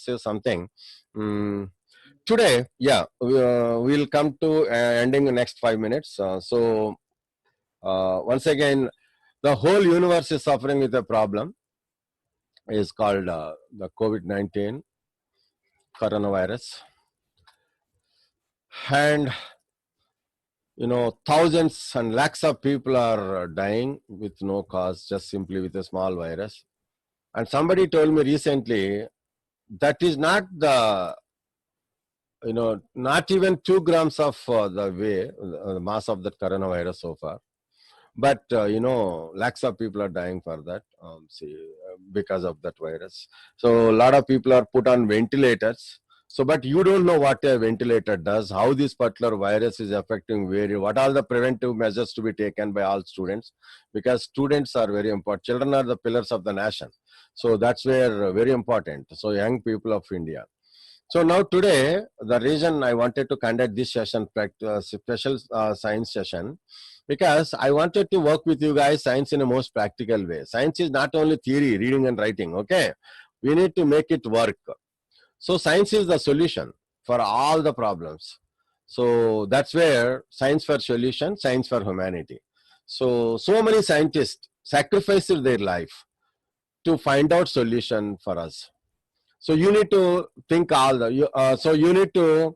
say something. Mm, Today, yeah, we'll come to ending the next 5 minutes. Once again, the whole universe is suffering with a problem. Is called the COVID-19 coronavirus, and thousands and lakhs of people are dying with no cause, just simply with a small virus. And somebody told me recently that is not the not even 2 grams of the mass of the coronavirus so far. But lakhs of people are dying for that, because of that virus. So a lot of people are put on ventilators. So, but you don't know what a ventilator does, how this particular virus is affecting what are the preventive measures to be taken by all students, because students are very important. Children are the pillars of the nation. So that's where very important. So young people of India. So now today, the reason I wanted to conduct this session, special science session, because I wanted to work with you guys science in a most practical way. Science is not only theory, reading and writing, okay? We need to make it work. So science is the solution for all the problems. So that's where science for solution, science for humanity. So many scientists sacrificed their life to find out solution for us. So you need to think you need to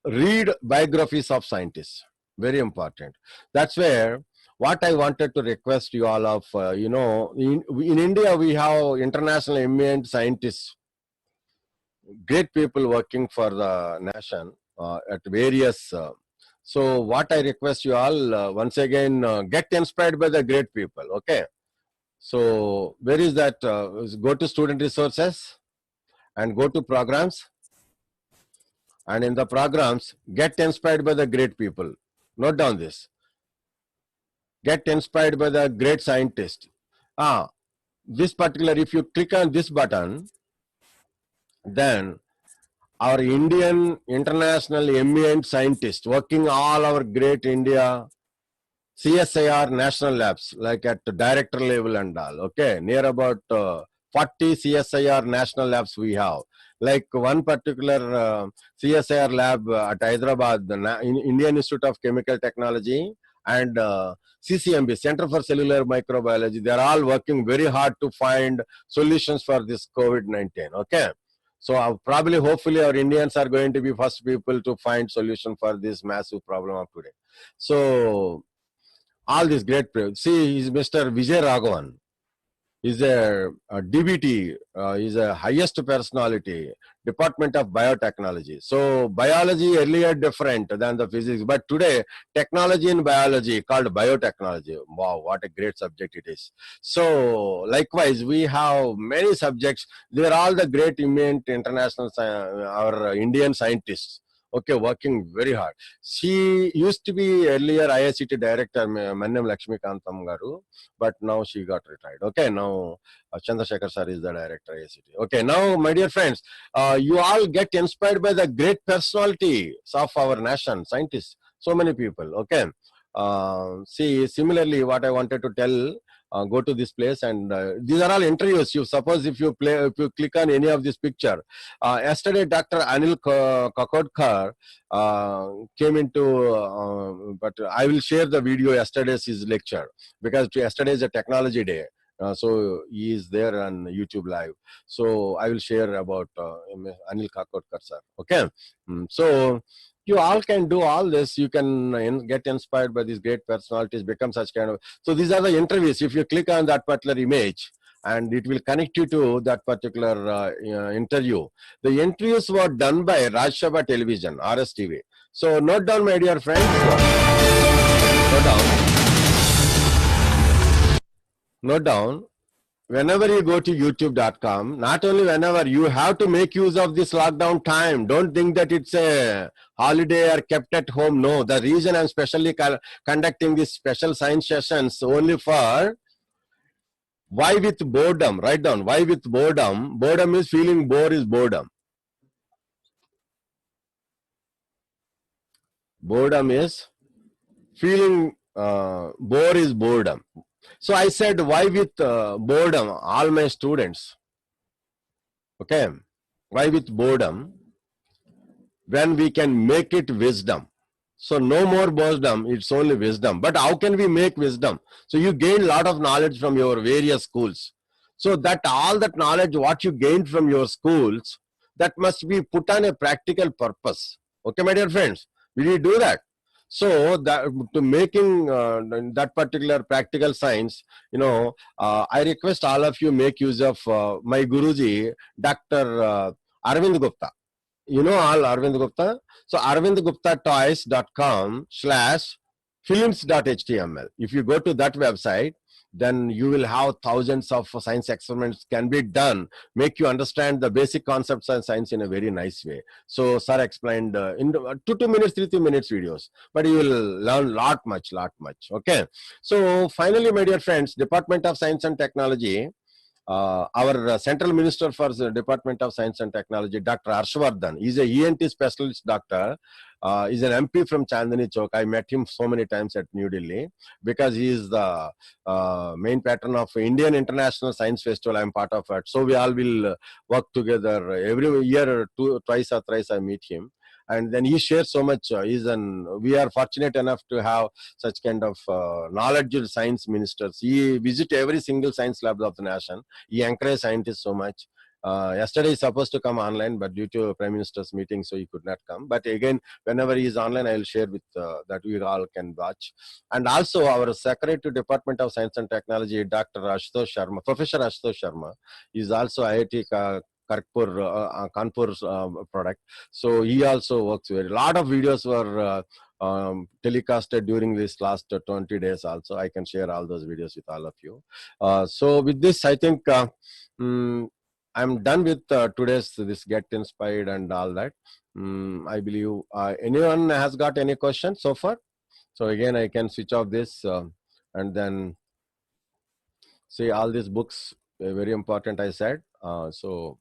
read biographies of scientists. Very important. That's where what I wanted to request you all of, in India we have international eminent scientists, great people working for the nation at various. So what I request you all, once again, get inspired by the great people, okay? So where is that? Go to student resources and go to programs. And in the programs, get inspired by the great people. Note down this. Get inspired by the great scientist. This particular, if you click on this button, then our Indian international eminent scientists working all our great India CSIR national labs, like at the director level and all, okay, near about 40 CSIR national labs we have. Like one particular CSIR lab at Hyderabad, the Indian Institute of Chemical Technology, and CCMB, Center for Cellular Microbiology, they are all working very hard to find solutions for this COVID-19, okay. So probably, hopefully, our Indians are going to be first people to find solution for this massive problem of today. So all these great, see, is Mr. Vijay Raghavan. He's a DBT, he's a highest personality, Department of Biotechnology. So biology earlier different than the physics, but today technology in biology called biotechnology. Wow, what a great subject it is. So likewise, we have many subjects. They're all the great eminent international, our Indian scientists. Okay, working very hard. She used to be earlier IICT director, Mannam Lakshmikantam Garu, but now she got retired. Okay, now Chandrasekhar sir is the director IICT. Okay, now my dear friends, you all get inspired by the great personalities of our nation, scientists, so many people. Okay, see, similarly, what I wanted to tell. Go to this place, and these are all interviews. You suppose if you click on any of this picture. Yesterday, Dr. Anil Kakodkar came into, but I will share the video yesterday's his lecture, because yesterday is a technology day. So he is there on YouTube Live. So I will share about Anil Kakodkar sir. Okay, so you all can do all this. You can get inspired by these great personalities, become such kind of. So these are the interviews. If you click on that particular image, and it will connect you to that particular interview. The interviews were done by Raj Sabha Television, RSTV. So note down, my dear friends. Note down. Note down. Whenever you go to youtube.com, not only whenever, you have to make use of this lockdown time. Don't think that it's a holiday or kept at home. No, the reason I'm specially conducting these special science sessions only for why with boredom. Write down, why with boredom. Boredom is feeling bored is boredom. Boredom is feeling bored is boredom. So I said, why with boredom? All my students, Okay. Why with boredom? When we can make it wisdom. So no more wisdom, it's only wisdom. But how can we make wisdom? So you gain a lot of knowledge from your various schools. So that all that knowledge, what you gained from your schools, that must be put on a practical purpose. Okay, my dear friends, will you do that? So that to making that particular practical science, I request all of you make use of my Guruji, Dr. Arvind Gupta. You know all Arvind Gupta? So arvindguptatoys.com/films.html. If you go to that website, then you will have thousands of science experiments can be done, make you understand the basic concepts of science in a very nice way. So sir explained in 2 minutes, 3 minutes videos, but you will learn lot much. Okay. So finally, my dear friends, Department of Science and Technology, our Central Minister for the Department of Science and Technology, Dr. Harshvardhan, is a ENT specialist doctor. Is an MP from Chandni Chowk. I met him so many times at New Delhi because he is the main patron of Indian International Science Festival. I am part of it. So we all will work together every year, twice or thrice I meet him. And then he shares so much. We are fortunate enough to have such kind of knowledgeable science ministers. He visit every single science lab of the nation. He encourages scientists so much. Yesterday he's supposed to come online, but due to Prime Minister's meeting, so he could not come. But again, whenever he is online, I will share with that we all can watch. And also our Secretary to Department of Science and Technology, Dr. Ashutosh Sharma, Professor Ashutosh Sharma, is also IIT Kanpur's product. So he also works very. A lot of videos were telecasted during this last 20 days also. I can share all those videos with all of you. So with this, I think I'm done with today's this Get Inspired and all that. I believe anyone has got any questions so far? So again, I can switch off this and then see all these books, very important I said. So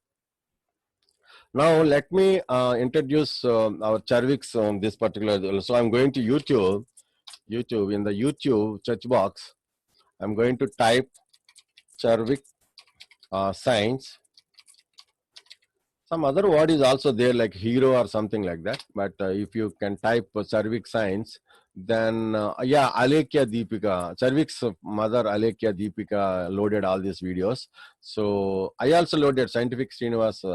now let me introduce our Charvik's this particular. So I'm going to YouTube. In the YouTube search box, I'm going to type Charvik science. Some other word is also there like hero or something like that. But if you can type Charvik science, then yeah, Alekia Deepika, Charvik's mother Alekia Deepika loaded all these videos. So I also loaded Scientific Srinivas.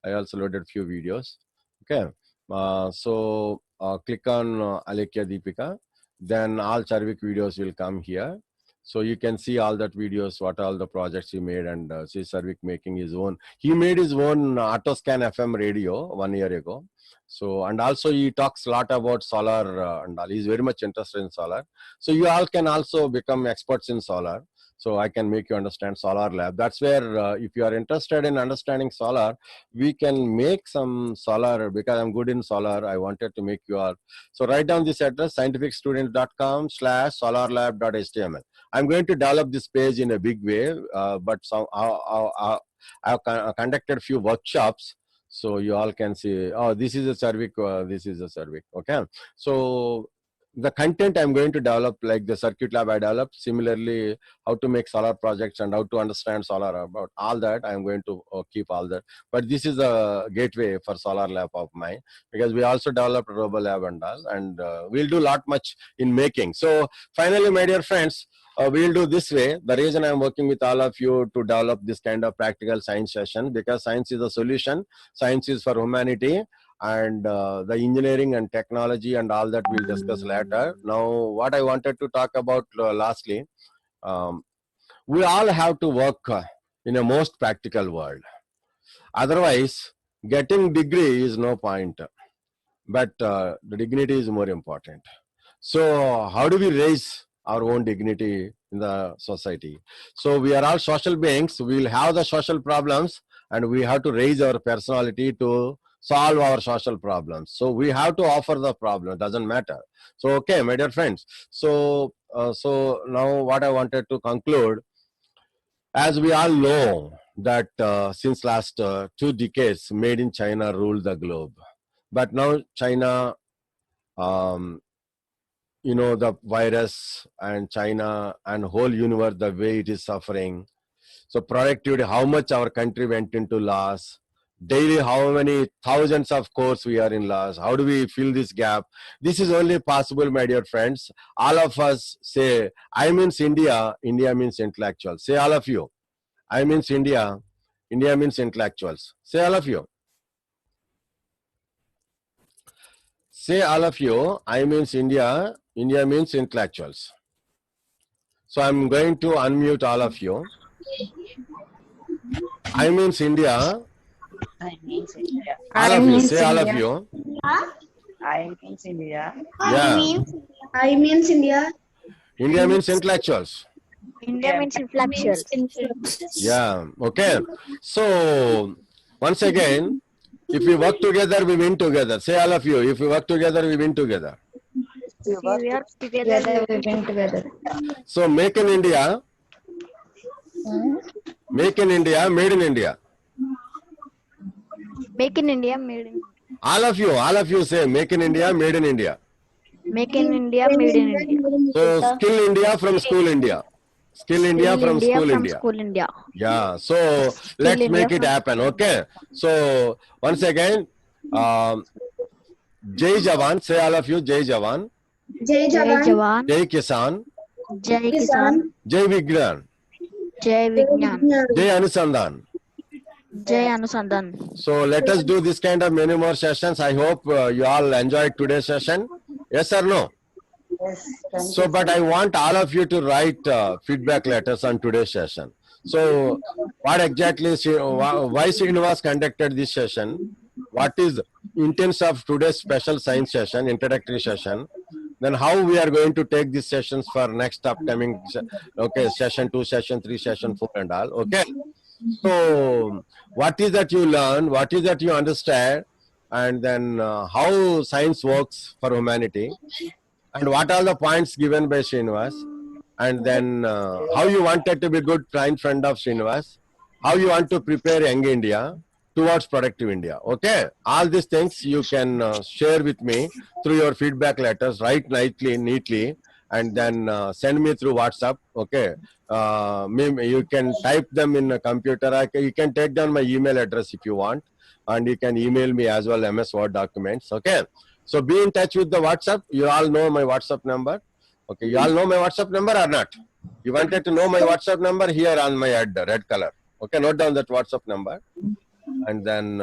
I also loaded few videos. Okay. So click on Alekia Deepika. Then all Charvik videos will come here. So you can see all that videos, what all the projects he made, and see Sarvik making his own. He made his own Autoscan FM radio 1 year ago. So, and also he talks a lot about solar and all. He's very much interested in solar. So you all can also become experts in solar. So I can make you understand Solar Lab. That's where if you are interested in understanding solar, we can make some solar because I'm good in solar. I wanted to make you all. So write down this address, scientificstudent.com/solarlab.html. I'm going to develop this page in a big way, but I've conducted a few workshops, so you all can see, oh, this is a Charvik, this is a Charvik, okay? So the content I'm going to develop, like the circuit lab I developed, similarly, how to make solar projects and how to understand solar, about all that, I'm going to keep all that. But this is a gateway for Solar Lab of mine, because we also developed Robo Lab and all, and we'll do lot much in making. So finally, my dear friends, we'll do this way. The reason I'm working with all of you to develop this kind of practical science session, because science is a solution, science is for humanity, and the engineering and technology and all that we'll discuss later. Now, what I wanted to talk about lastly, we all have to work in a most practical world. Otherwise, getting degree is no point, but the dignity is more important. So how do we raise our own dignity in the society? So we are all social beings. We will have the social problems, and we have to raise our personality to solve our social problems. So we have to offer the problem. It doesn't matter. So okay, my dear friends. So so now what I wanted to conclude, as we all know that since last 2 decades, made in China ruled the globe. But now China, the virus and China and whole universe, the way it is suffering. So productivity, how much our country went into loss. daily how many thousands of course we are in loss. How do we fill this gap? This is only possible, my dear friends. All of us say, I means India, India means intellectual. Say all of you. I means India, India means intellectuals. Say all of you. Say all of you. I means India, India means intellectuals. So I'm going to unmute all of you. I means India. I means India. All of you. Say all of you. I means India. Yeah. I means India. India means intellectuals. India means intellectual. Yeah. Okay. So once again, if we work together, we win together. Say all of you. If we work together, we win together. We work together. We win together. So make in India. Make in India, made in India. Make in India, made in. All of you say make in India, made in India. Make in India, made in India. So skill India from school India. Skill India from school India. School India. Yeah. So let's India make it from- happen. Okay. So once again, Jai Jawan. Say all of you. Jai Jawan. Jai Jai Jawan. Jawan, Jai Kisan. Jai Kisan, Jai Vignan. Jai Vignan, Jai Anusandhan. Jai Anusandhan. So let us do this kind of many more sessions. I hope you all enjoyed today's session. Yes or no? Yes. Thank So, you. but I want all of you to write feedback letters on today's session. So, what exactly, why Srinivas conducted this session? What is intents of today's special science session, introductory session? Then how we are going to take these sessions for next upcoming, okay, session 2, session 3, session 4 and all, okay? So, what is that you learn? What is that you understand? And then how science works for humanity? And what are the points given by Srinivas? And then how you wanted to be good friend of Srinivas? How you want to prepare young India towards productive India? Okay, all these things you can share with me through your feedback letters. Write neatly, and then send me through WhatsApp. Okay, you can type them in a computer. You can take down my email address if you want, and you can email me as well MS Word documents. Okay. So be in touch with the WhatsApp. You all know my WhatsApp number. Okay, you all know my WhatsApp number or not? You wanted to know my WhatsApp number? Here on my head, red color. Okay, note down that WhatsApp number. And then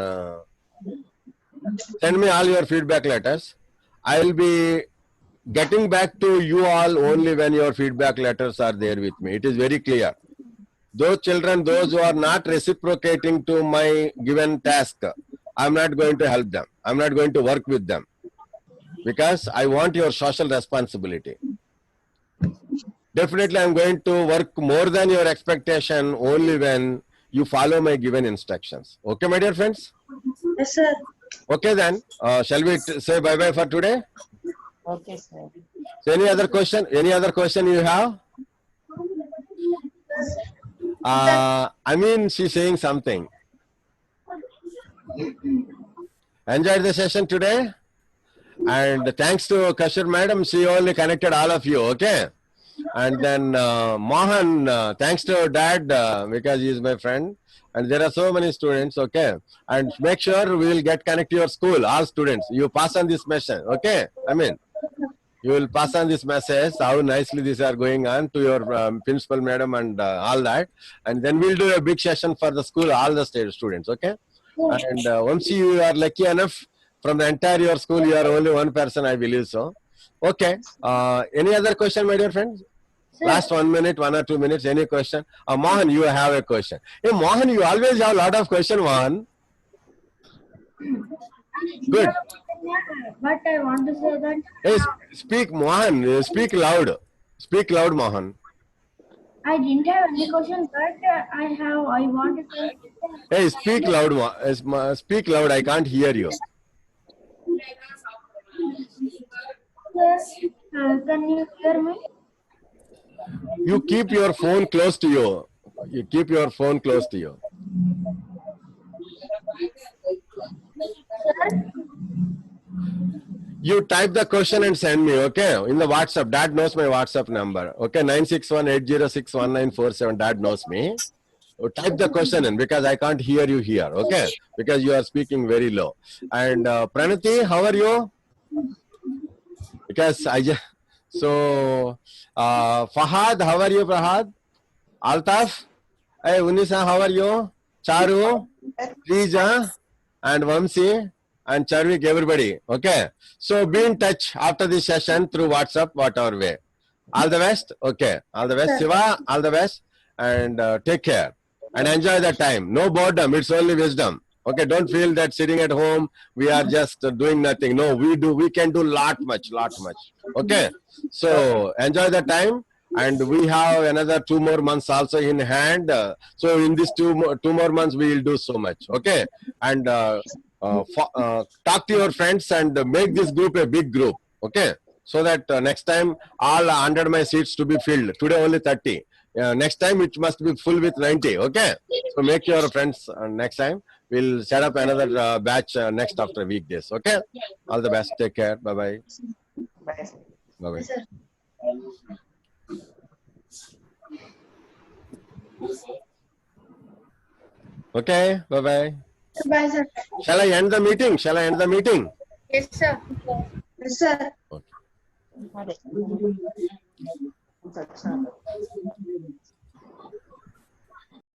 send me all your feedback letters. I will be getting back to you all only when your feedback letters are there with me. It is very clear. Those children, those who are not reciprocating to my given task, I'm not going to help them. I'm not going to work with them. Because I want your social responsibility. Definitely, I'm going to work more than your expectation only when you follow my given instructions. Okay, my dear friends? Yes, sir. Okay, then. Shall we say bye-bye for today? Okay, sir. So any other question? Any other question you have? I mean, she's saying something. Enjoyed the session today? And thanks to Kashur madam, she only connected all of you, okay? And then Mohan, thanks to dad, because he is my friend. And there are so many students, okay? And make sure we will get connect to your school, all students. You pass on this message, okay? I mean, you will pass on this message, how nicely these are going on to your principal madam and all that. And then we'll do a big session for the school, all the students, okay? And once you are lucky enough, from the entire your school, you are only one person, I believe so. Okay. Any other question, my dear friends? Last 1 minute, 1 or 2 minutes, any question? Mohan, you have a question. Hey, Mohan, you always have a lot of questions, Mohan. Good. But I want to say that Hey, speak, Mohan. Speak loud. Speak loud, Mohan. I didn't have any question, but I wanted to. Hey, speak loud. Speak loud. I can't hear you. Can you hear me? You keep your phone close to you. You keep your phone close to you. You type the question and send me, okay? In the WhatsApp. Dad knows my WhatsApp number. Okay, 961-806-1947. Dad knows me. type the question in because I can't hear you here. Okay, because you are speaking very low. And Pranati, how are you? Because I just so Fahad, how are you, Fahad? Altaf, hey Unisa, how are you? Charu, Rija, and Vamsi, and Charvik, everybody. Okay, so be in touch after this session through WhatsApp, whatever way. All the best. Okay, all the best. Shiva, all the best, and take care and enjoy the time. No boredom. It's only wisdom. Okay, don't feel that sitting at home we are just doing nothing. No, we can do lot much. Okay, so enjoy the time, and we have another 2 more months also in hand. So in these two more months we will do so much. Okay, and talk to your friends and make this group a big group. Okay, so that next time all 100 my seats to be filled. Today only 30. Next time it must be full with 90. Okay, so make your friends next time. We'll set up another batch next after weekdays. Okay, all the best. Take care. Bye bye. Bye. Bye bye. Sir. Okay, bye bye. Bye, sir. Shall I end the meeting? Shall I end the meeting? Yes, sir. Yes, sir. Bye.